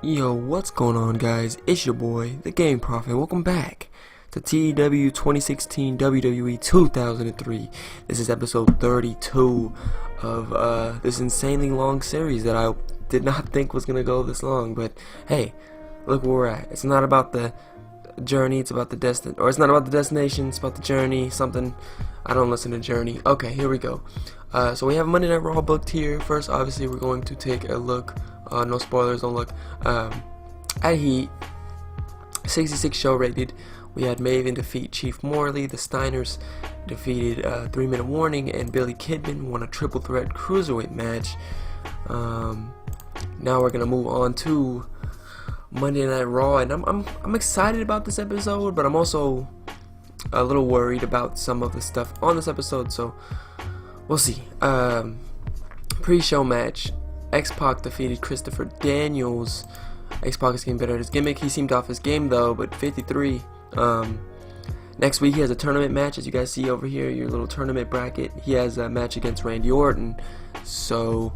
Yo, what's going on, guys? It's your boy, the Game Prophet. Welcome back to TEW 2016 WWE 2003. This is episode 32 of this insanely long series that I did not think was gonna go this long. But hey, look where we're at. It's not about the journey, it's about the it's not about the destination, it's about the journey. Something. I don't listen to Journey. Okay, here we go. So we have Monday Night Raw booked here. First, obviously, we're going to take a look. No spoilers, don't look. At Heat, 66 show rated. We had Maven defeat Chief Morley. The Steiners defeated 3 Minute Warning, and Billy Kidman won a triple threat cruiserweight match. Now we're gonna move on to Monday Night Raw, and I'm excited about this episode, but I'm also a little worried about some of the stuff on this episode. So we'll see. Pre-show match. X-Pac defeated Christopher Daniels. X-Pac is getting better at his gimmick. He seemed off his game though, but 53. Next week he has a tournament match, as you guys see over here, your little tournament bracket. He has a match against Randy Orton. So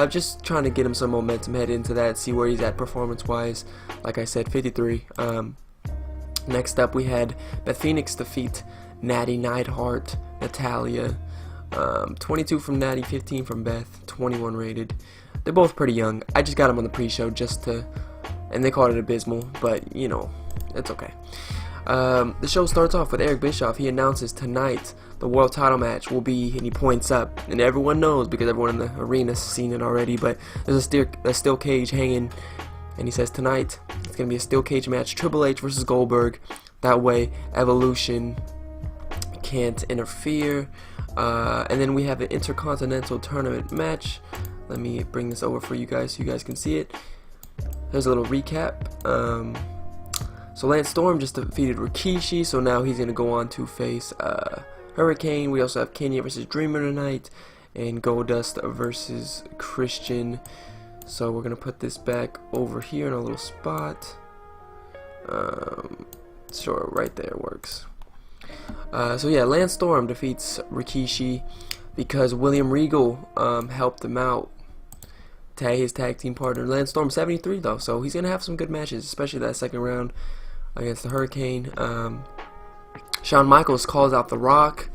just trying to get him some momentum headed into that, see where he's at performance-wise. Like I said, 53. Next up we had Beth Phoenix defeat Natty Neidhart, Natalia. 22 from Natty, 15 from Beth, 21 rated. They're both pretty young. I just got them on the pre-show just to, and they called it abysmal, but you know, it's okay. The show starts off with Eric Bischoff. He announces tonight the world title match will be, and he points up, and everyone knows because everyone in the arena's seen it already, but there's a steel cage hanging, and he says tonight it's going to be a steel cage match, Triple H versus Goldberg. That way Evolution can't interfere. And then we have an Intercontinental Tournament match. Let me bring this over for you guys so you guys can see it. Here's a little recap. So Lance Storm just defeated Rikishi, so now he's going to go on to face Hurricane. We also have Kenya versus Dreamer tonight, and Goldust versus Christian. So we're going to put this back over here in a little spot. Sure, right there works. So yeah, Lance Storm defeats Rikishi because William Regal helped him out, his tag team partner. Lance Storm 73 though, so he's gonna have some good matches, especially that second round against the Hurricane. Shawn Michaels calls out The Rock,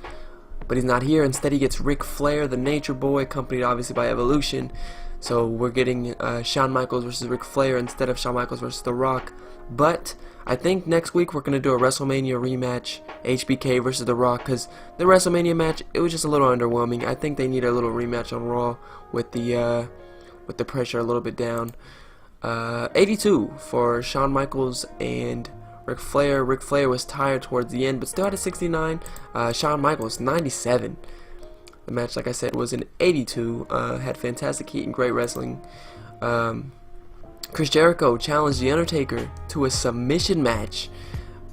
but he's not here. Instead, he gets Ric Flair, the Nature Boy, accompanied obviously by Evolution. So we're getting Shawn Michaels versus Ric Flair instead of Shawn Michaels versus The Rock. But I think next week we're going to do a WrestleMania rematch, HBK versus The Rock, because the WrestleMania match, it was just a little underwhelming. I think they need a little rematch on Raw with the pressure a little bit down. 82 for Shawn Michaels and Ric Flair. Ric Flair was tired towards the end, but still had a 69. Shawn Michaels 97. The match, like I said, was an 82. Had fantastic heat and great wrestling. Chris Jericho challenged The Undertaker to a submission match,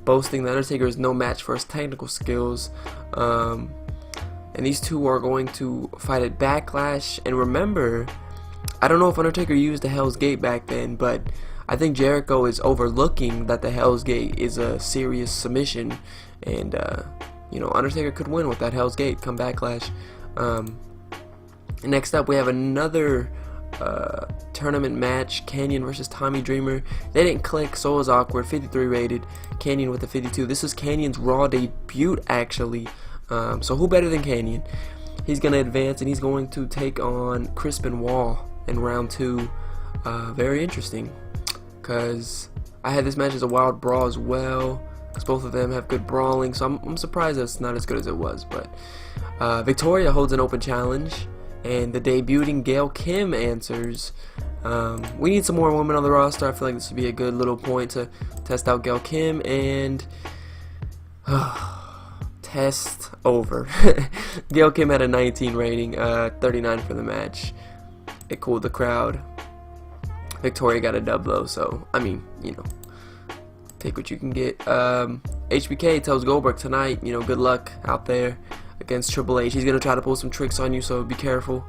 boasting The Undertaker is no match for his technical skills. And these two are going to fight at Backlash. And remember, I don't know if Undertaker used the Hell's Gate back then, but I think Jericho is overlooking that the Hell's Gate is a serious submission. And, you know, Undertaker could win with that Hell's Gate come Backlash. Next up, we have another tournament match, Canyon versus Tommy Dreamer. They didn't click, so it was awkward. 53 rated, Canyon with a 52. This is Canyon's Raw debut, actually. So who better than Canyon? He's going to advance, and he's going to take on Crispin Wall in round 2. Very interesting, because I had this match as a wild brawl as well, because both of them have good brawling, so I'm surprised that it's not as good as it was. But Victoria holds an open challenge, and the debuting Gail Kim answers. We need some more women on the roster. I feel like this would be a good little point to test out Gail Kim, and test over. Gail Kim had a 19 rating, 39 for the match. It cooled the crowd. Victoria got a dub though, so I mean, you know, take what you can get. HBK tells Goldberg tonight, you know, good luck out there against Triple H. He's gonna try to pull some tricks on you, so be careful.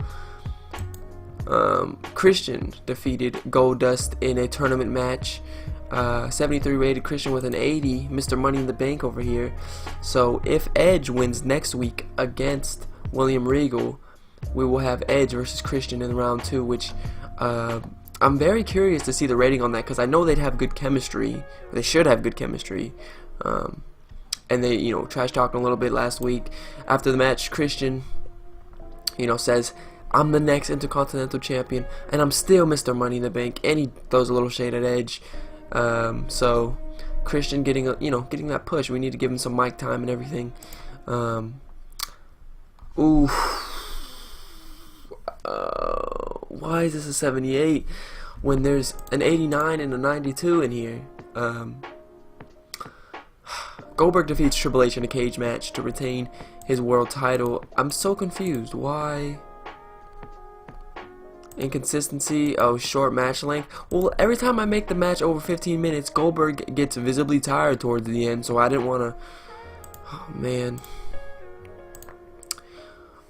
Christian defeated Goldust in a tournament match. 73 rated, Christian with an 80. Mr. Money in the Bank over here. So if Edge wins next week against William Regal, we will have Edge versus Christian in round 2, which I'm very curious to see the rating on that, because I know they'd have good chemistry. They should have good chemistry. And they, you know, trash talking a little bit last week. After the match, Christian, you know, says, I'm the next Intercontinental Champion, and I'm still Mr. Money in the Bank, and he throws a little shade at Edge. So Christian getting getting that push. We need to give him some mic time and everything. Why is this a 78 when there's an 89 and a 92 in here? Goldberg defeats Triple H in a cage match to retain his world title. I'm so confused. Why? Inconsistency. Oh, short match length. Well, every time I make the match over 15 minutes, Goldberg gets visibly tired towards the end, so I didn't want to. Oh man.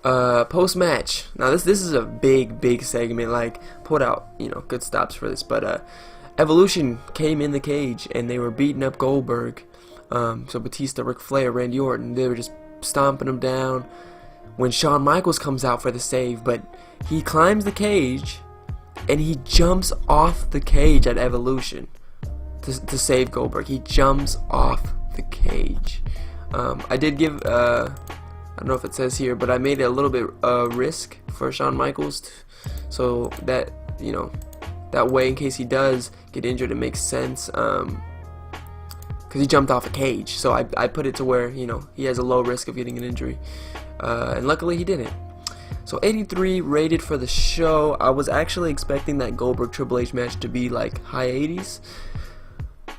Post match. Now this is a big segment. Like, put out, you know, good stops for this. But Evolution came in the cage and they were beating up Goldberg. So Batista, Ric Flair, Randy Orton, they were just stomping him down. When Shawn Michaels comes out for the save, but he climbs the cage and he jumps off the cage at Evolution to save Goldberg. He jumps off the cage. I did give I don't know if it says here, but I made it a little bit risk for Shawn Michaels, so that, you know, that way in case he does get injured, it makes sense. Because he jumped off a cage, so I put it to where, you know, he has a low risk of getting an injury, and luckily he didn't. So 83 rated for the show. I was actually expecting that Goldberg Triple H match to be like high 80s,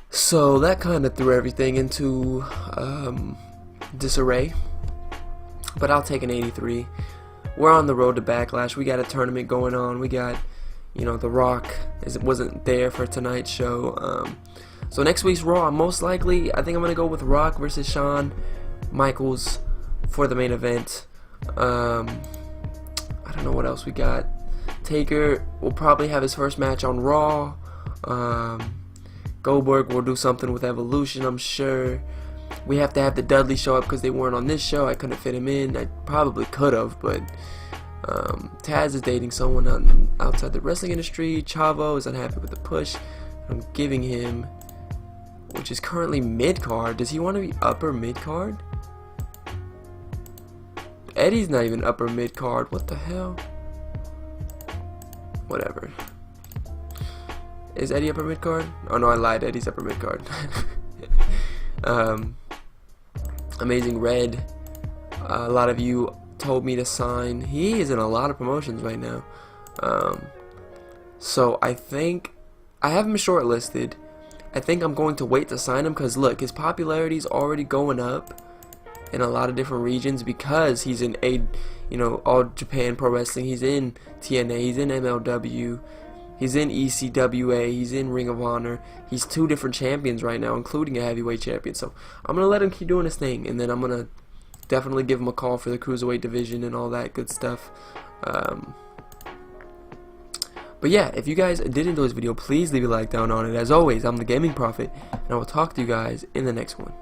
so that kind of threw everything into disarray. But I'll take an 83. We're on the road to Backlash. We got a tournament going on. We got, you know, The Rock wasn't there for tonight's show. So next week's Raw, I think I'm going to go with Rock versus Shawn Michaels for the main event. I don't know what else we got. Taker will probably have his first match on Raw. Goldberg will do something with Evolution, I'm sure. We have to have the Dudley show up because they weren't on this show. I couldn't fit him in. I probably could have, but Taz is dating someone outside the wrestling industry. Chavo is unhappy with the push I'm giving him, which is currently mid-card. Does he want to be upper mid-card? Eddie's not even upper mid-card. What the hell? Whatever. Is Eddie upper mid-card? Oh no, I lied. Eddie's upper mid-card. Amazing Red, a lot of you told me to sign. He is in a lot of promotions right now, so I think I have him shortlisted. I think I'm going to wait to sign him because look, his popularity is already going up in a lot of different regions because he's in All Japan Pro Wrestling. He's in TNA, he's in MLW, he's in ECWA, he's in Ring of Honor. He's 2 different champions right now, including a heavyweight champion. So I'm going to let him keep doing his thing, and then I'm going to definitely give him a call for the cruiserweight division and all that good stuff. But yeah, if you guys did enjoy this video, please leave a like down on it. As always, I'm the Gaming Prophet, and I will talk to you guys in the next one.